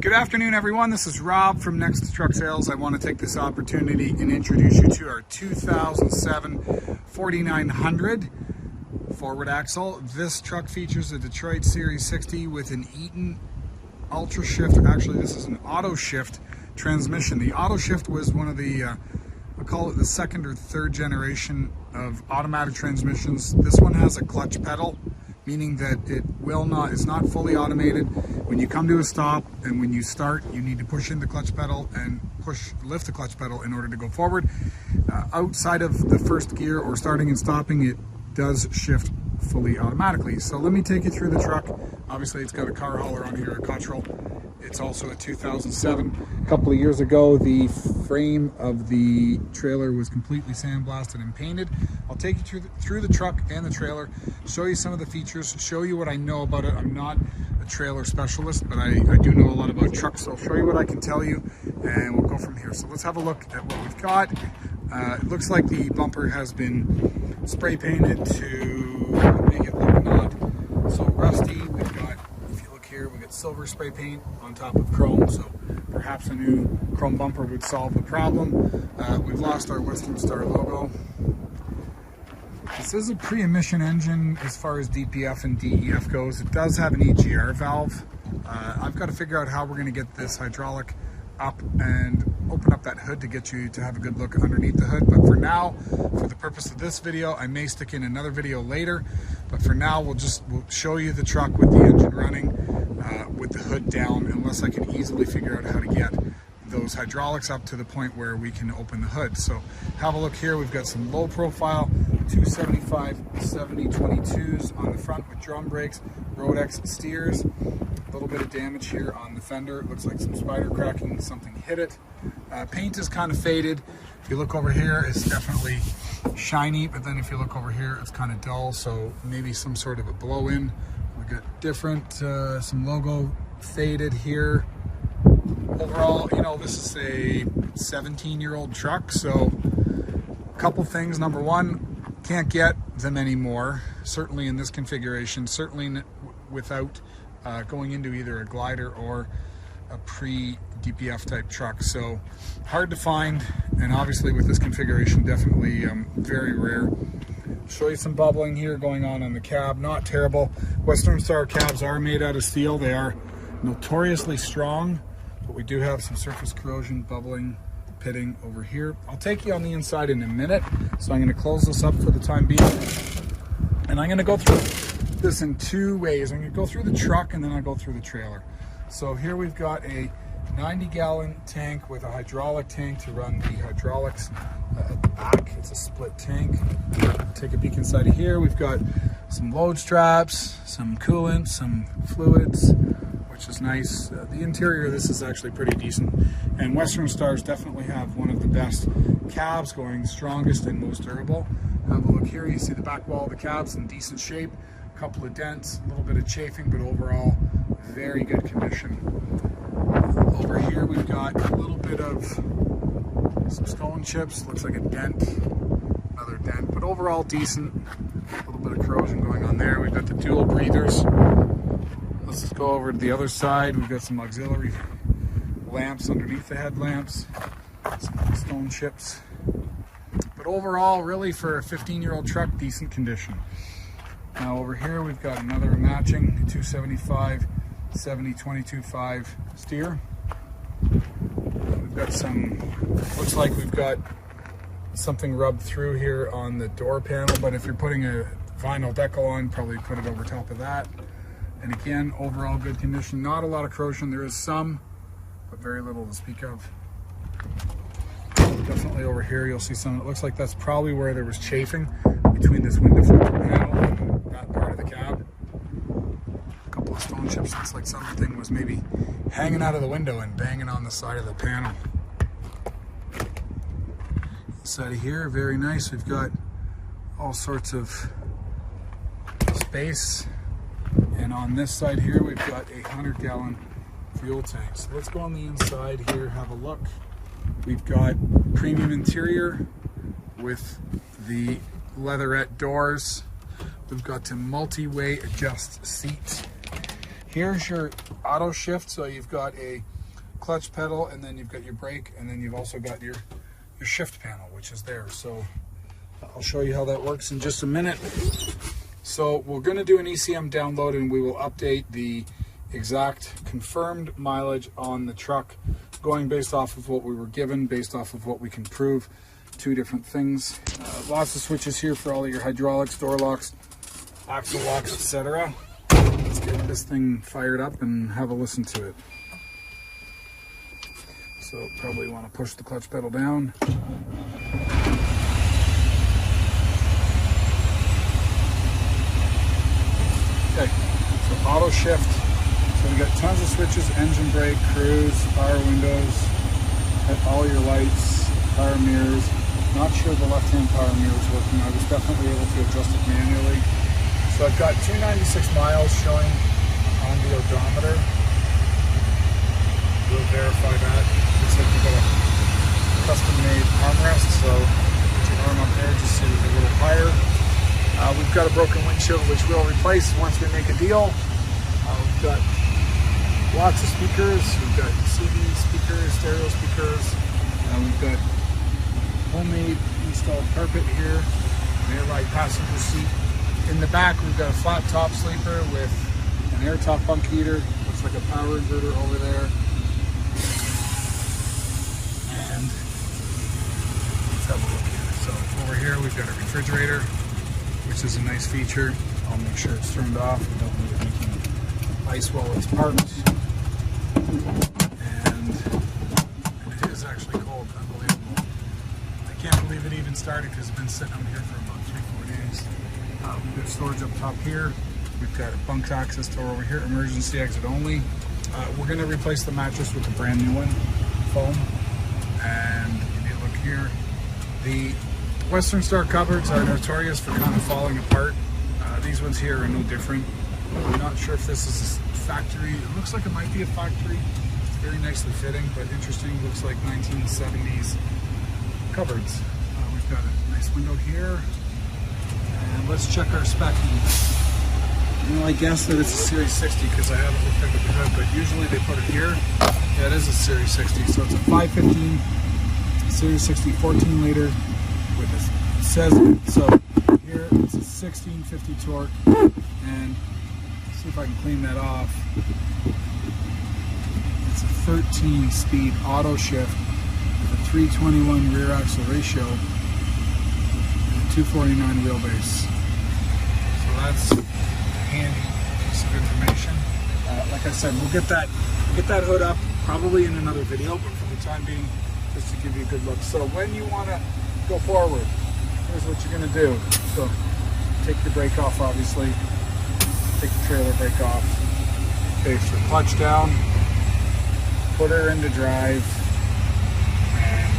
Good afternoon, everyone. This is Rob from Next Truck Sales. I want to take this opportunity and introduce you to our 2007 4900 forward axle. This truck features a Detroit Series 60 with an Eaton Ultra Shift. Actually, this is an Autoshift transmission. The Autoshift was one of the, I call it the second or third generation of automatic transmissions. This one has a clutch pedal, meaning that it's not fully automated. When you come to a stop and when you start, you need to push in the clutch pedal and lift the clutch pedal in order to go forward. Outside of the first gear or starting and stopping, it does shift fully automatically. So let me take you through the truck. Obviously it's got a car hauler on here, a Cottrell. It's also a 2007. A couple of years ago, the frame of the trailer was completely sandblasted and painted. I'll take you through the truck and the trailer, show you some of the features, show you what I know about it. I'm not a trailer specialist, but I do know a lot about trucks, so I'll show you what I can tell you, and we'll go from here. So let's have a look at what we've got. It looks like the bumper has been spray painted to make it look not so rusty. We've got, if you look here, we've got silver spray paint on top of chrome, so perhaps a new chrome bumper would solve the problem. We've lost our Western Star logo. This is a pre-emission engine as far as DPF and DEF goes. It does have an EGR valve. I've got to figure out how we're going to get this hydraulic up and open up that hood to get you to have a good look underneath the hood. But for now, for the purpose of this video, I may stick in another video later. But for now, we'll show you the truck with the engine running, with the hood down, unless I can easily figure out how to get those hydraulics up to the point where we can open the hood. So have a look here. We've got some low profile 275 7022s on the front with drum brakes, Rodex steers. A little bit of damage here on the fender. It looks like some spider cracking, something hit it. Paint is kind of faded. If you look over here, it's definitely shiny, but then if you look over here, it's kind of dull, so maybe some sort of a blow-in. We've got different, some logo faded here. Overall, you know, this is a 17-year-old truck, so a couple things. Number one, can't get them anymore, certainly in this configuration, certainly without going into either a glider or a pre-DPF type truck. So hard to find, and obviously with this configuration, definitely very rare. Show you some bubbling here going on the cab. Not terrible. Western Star cabs are made out of steel. They are notoriously strong, but we do have some surface corrosion, bubbling, pitting over here. I'll take you on the inside in a minute, so I'm going to close this up for the time being, and I'm going to go through this in two ways. I'm going to go through the truck and then I'll go through the trailer. So here we've got a 90-gallon tank with a hydraulic tank to run the hydraulics at the back. It's a split tank. Take a peek inside of here. We've got some load straps, some coolant, some fluids, which is nice. The interior of this is actually pretty decent, and Western Stars definitely have one of the best cabs going, strongest and most durable. Have a look here. You see the back wall of the cab's in decent shape. A couple of dents, a little bit of chafing, but overall very good condition. Over here we've got a little bit of some stone chips. Looks like a dent, another dent, but overall decent. A little bit of corrosion going on there. We've got the dual breathers. Let's just go over to the other side. We've got some auxiliary lamps underneath the headlamps, some stone chips. But overall, really for a 15-year-old truck, decent condition. Now over here, we've got another matching 275 70-22.5 steer. We've got some, looks like we've got something rubbed through here on the door panel, but if you're putting a vinyl decal on, probably put it over top of that. And again, overall good condition. Not a lot of corrosion. There is some, but very little to speak of. Definitely over here you'll see some. It looks like that's probably where there was chafing between this window filter panel and that part of the cab. A couple of stone chips. Looks like something was maybe hanging out of the window and banging on the side of the panel. Inside of here, very nice. We've got all sorts of space. And on this side here, we've got a 100-gallon fuel tank. So let's go on the inside here, have a look. We've got premium interior with the leatherette doors. We've got a multi-way adjust seat. Here's your auto shift. So you've got a clutch pedal, and then you've got your brake, and then you've also got your shift panel, which is there. So I'll show you how that works in just a minute. So we're going to do an ECM download, and we will update the exact confirmed mileage on the truck, going based off of what we were given, based off of what we can prove. Two different things. Lots of switches here for all of your hydraulics, door locks, axle locks, etc. Let's get this thing fired up and have a listen to it. So probably want to push the clutch pedal down. Okay, so auto shift. So we got tons of switches: engine, brake, cruise, power windows, all your lights, power mirrors. Not sure the left-hand power mirror is working. I was definitely able to adjust it manually. So I've got 296 miles showing on the odometer. We'll verify that. Looks like we've got a custom-made armrest, so put your arm up there just so it's a little higher. We've got a broken windshield, which we'll replace once we make a deal. We've got lots of speakers. We've got CD speakers, stereo speakers. We've got homemade installed carpet here, rear right passenger seat. In the back, we've got a flat top sleeper with an air top bunk heater. Looks like a power inverter over there. And let's have a look here. So over here, we've got a refrigerator, which is a nice feature. I'll make sure it's turned off. We don't need it making ice while it's parked. And it is actually cold, unbelievable. I can't believe it even started because it's been sitting out here for about 3-4 days. We've got storage up top here. We've got a bunk access door over here, emergency exit only. We're going to replace the mattress with a brand new one, foam. And if you look here, the Western Star cupboards are notorious for kind of falling apart. These ones here are no different. I'm not sure if this is a factory. It looks like it might be a factory. It's very nicely fitting, but interesting. Looks like 1970s cupboards. We've got a nice window here. And let's check our spec. You know, I guess that it's a Series 60 because I haven't looked at the hood, but usually they put it here. Yeah, it is a Series 60. So it's a 515 Series 60 14 liter with this. It says so here it's a 1650 torque, and see if I can clean that off. It's a 13 speed auto shift with a 321 rear axle ratio and a 249 wheelbase. So that's a handy piece of information. Like I said, we'll get that hood up probably in another video, but for the time being, just to give you a good look. So when you want to go forward, here's what you're going to do. So take the brake off, obviously. Take the trailer brake off. Okay, so clutch down. Put her into drive. And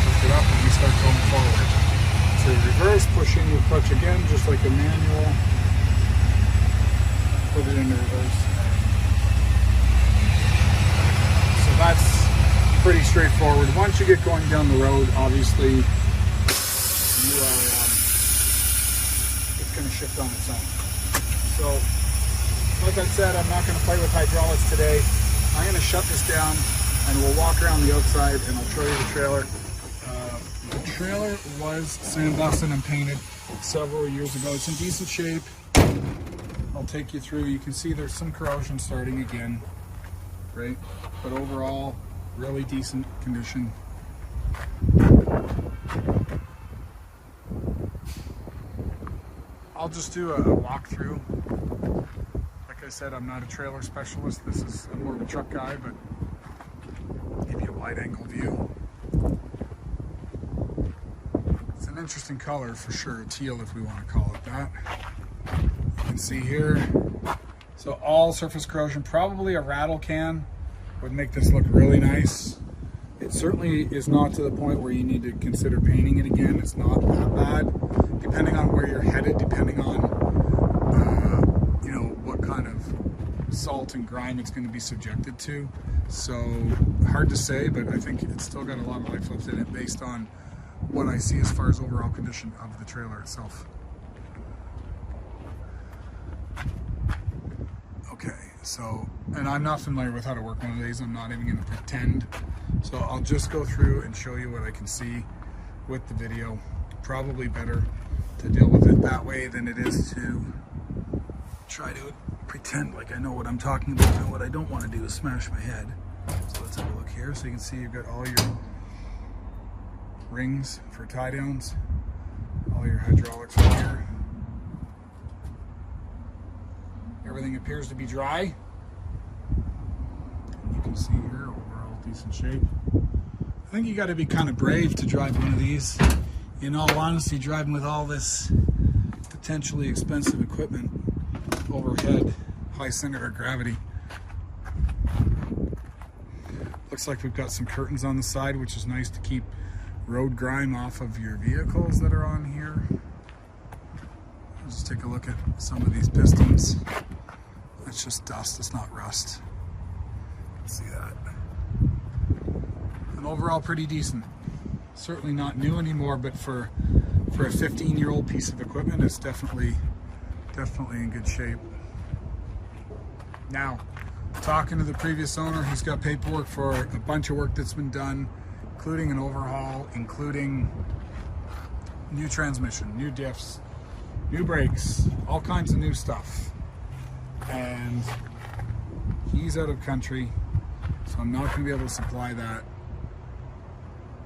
lift it up and we start going forward. So reverse, push in your clutch again, just like a manual. Put it into reverse. So that's pretty straightforward. Once you get going down the road, obviously, you are, it's going to shift on its own. So, like I said, I'm not going to play with hydraulics today. I'm going to shut this down and we'll walk around the outside and I'll show you the trailer. The trailer was sandblasted and painted several years ago. It's in decent shape. I'll take you through. You can see there's some corrosion starting again, right? But overall, really decent condition. I'll just do a walkthrough. Like I said, I'm not a trailer specialist. This is more of a truck guy, but give you a wide angle view. It's an interesting color for sure, teal if we want to call it that. You can see here, so all surface corrosion, probably a rattle can would make this look really nice. It certainly is not to the point where you need to consider painting it again. It's not that bad, depending on where you're headed, depending on you know, what kind of salt and grime it's going to be subjected to. So hard to say, but I think it's still got a lot of life left in it based on what I see as far as overall condition of the trailer itself. So, and I'm not familiar with how to work one of these. I'm not even going to pretend. So I'll just go through and show you what I can see with the video. Probably better to deal with it that way than it is to try to pretend like I know what I'm talking about. And what I don't want to do is smash my head. So let's have a look here. So you can see you've got all your rings for tie downs, all your hydraulics right here. Everything appears to be dry. And you can see here, overall decent shape. I think you got to be kind of brave to drive one of these. In all honesty, driving with all this potentially expensive equipment overhead, high center of gravity. Looks like we've got some curtains on the side, which is nice to keep road grime off of your vehicles that are on here. Let's just take a look at some of these pistons. That's just dust, it's not rust. Let's see that. And overall pretty decent. Certainly not new anymore, but for a 15-year-old piece of equipment, it's definitely in good shape. Now, talking to the previous owner, he's got paperwork for a bunch of work that's been done, including an overhaul, including new transmission, new diffs, new brakes, all kinds of new stuff. And he's out of country, so I'm not going to be able to supply that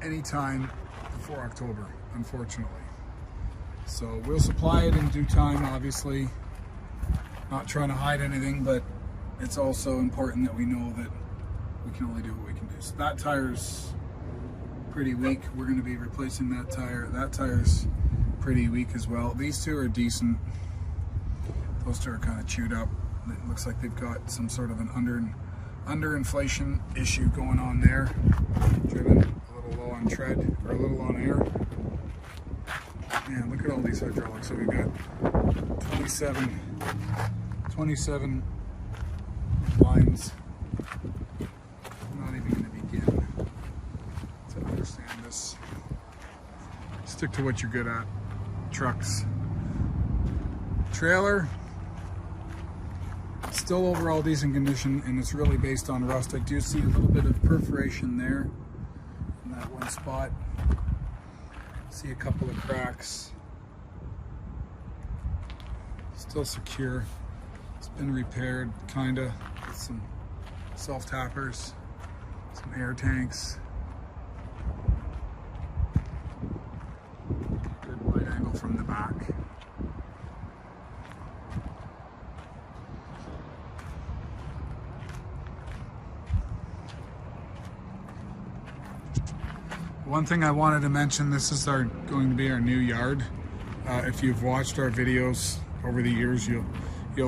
anytime before October, unfortunately. So we'll supply it in due time, obviously. Not trying to hide anything, but it's also important that we know that we can only do what we can do. So that tire's pretty weak. We're going to be replacing that tire. That tire's pretty weak as well. These two are decent. Those two are kind of chewed up. It looks like they've got some sort of an underinflation issue going on there. Driven a little low on tread, or a little low on air. Man, look at all these hydraulics. So we've got 27 lines. I'm not even going to begin to understand this. Stick to what you're good at. Trucks. Trailer, still overall decent condition, and it's really based on rust. I do see a little bit of perforation there in that one spot. See a couple of cracks. Still secure. It's been repaired, kinda, with some self-tappers, some air tanks. Good wide angle from the back. One thing I wanted to mention, this is going to be our new yard. If you've watched our videos over the years, you'll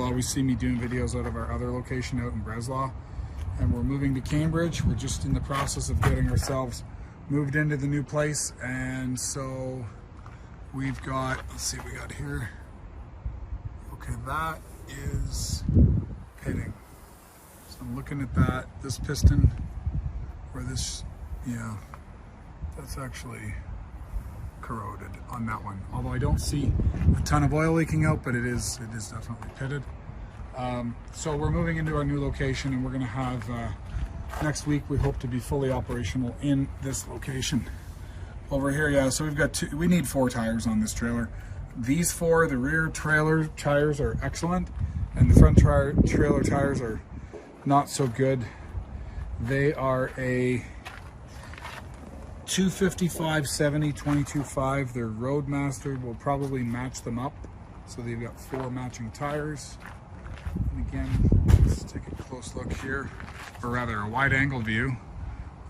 always see me doing videos out of our other location out in Breslau. And we're moving to Cambridge. We're just in the process of getting ourselves moved into the new place. And so we've got, let's see what we got here. Okay, that is pitting. So I'm looking at that, this piston, or this, yeah. That's actually corroded on that one. Although I don't see a ton of oil leaking out, but it is definitely pitted. So we're moving into our new location, and we're going to have next week we hope to be fully operational in this location. Over here, yeah. So we've got we need 4 tires on this trailer. These 4, the rear trailer tires are excellent, and the front trailer tires are not so good. They are a 255/70 22.5. They're Roadmaster. We'll probably match them up, so they've got 4 matching tires. And again, let's take a close look here, or rather a wide angle view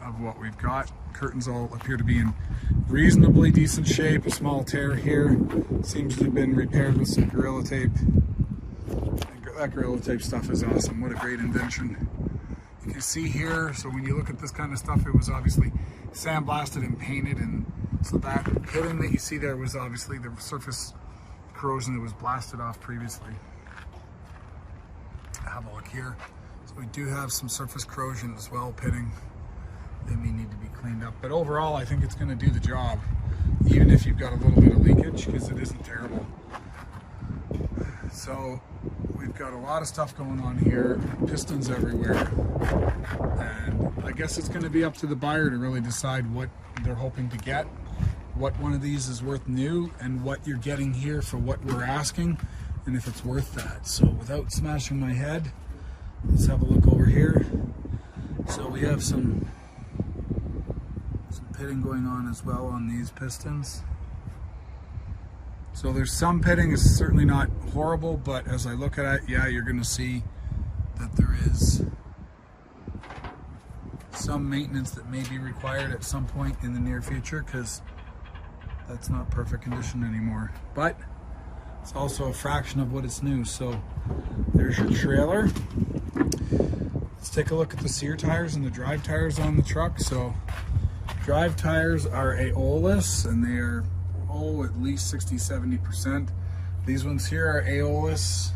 of what we've got. Curtains all appear to be in reasonably decent shape. A small tear here seems to have been repaired with some Gorilla Tape. That Gorilla Tape stuff is awesome. What a great invention. You can see here, so when you look at this kind of stuff, it was obviously sandblasted and painted, and so that pitting that you see there was obviously the surface corrosion that was blasted off previously. Have a look here. So we do have some surface corrosion as well, pitting. They may need to be cleaned up, but overall I think it's going to do the job, even if you've got a little bit of leakage, because it isn't terrible. So we've got a lot of stuff going on here, pistons everywhere, and I guess it's going to be up to the buyer to really decide what they're hoping to get, what one of these is worth new, and what you're getting here for what we're asking, and if it's worth that. So without smashing my head, let's have a look over here. So we have some pitting going on as well on these pistons. So there's some pitting, it's certainly not horrible, but as I look at it, yeah, you're going to see that there is some maintenance that may be required at some point in the near future, because that's not perfect condition anymore. But it's also a fraction of what is new. So there's your trailer. Let's take a look at the sear tires and the drive tires on the truck. So drive tires are AOLIS, and they are at least 60-70%. These ones here are AOLIS.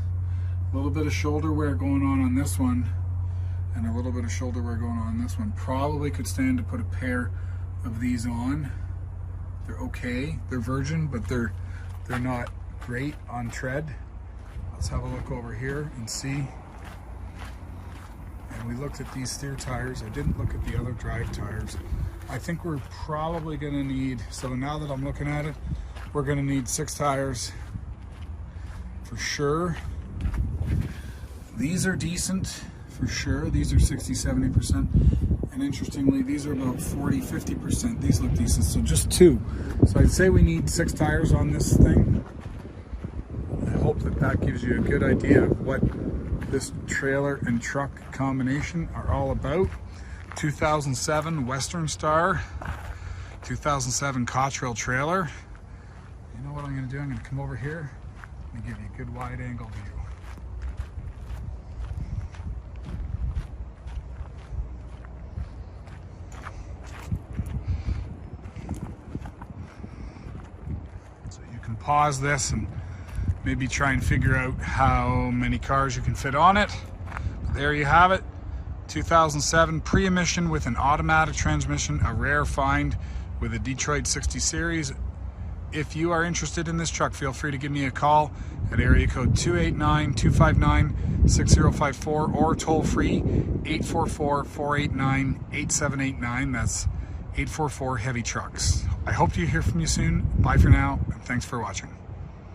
A little bit of shoulder wear going on this one, and a little bit of shoulder wear going on this one. Probably could stand to put a pair of these on. They're okay. They're virgin, but they're not great on tread. Let's have a look over here and see. And we looked at these steer tires. I didn't look at the other drive tires. I think we're probably going to need, so now that I'm looking at it, we're going to need 6 tires for sure. These are decent for sure. These are 60-70%. And interestingly, these are about 40-50%. These look decent, so just 2. So I'd say we need 6 tires on this thing. I hope that gives you a good idea of what this trailer and truck combination are all about. 2007 Western Star, 2007 Cottrell trailer. You know what I'm going to do? I'm going to come over here and give you a good wide angle view. So you can pause this and maybe try and figure out how many cars you can fit on it. But there you have it. 2007 pre-emission with an automatic transmission, a rare find with a Detroit 60 series. If you are interested in this truck, feel free to give me a call at area code 289-259-6054 or toll free 844-489-8789. That's 844 Heavy Trucks. I hope to hear from you soon. Bye for now, and thanks for watching.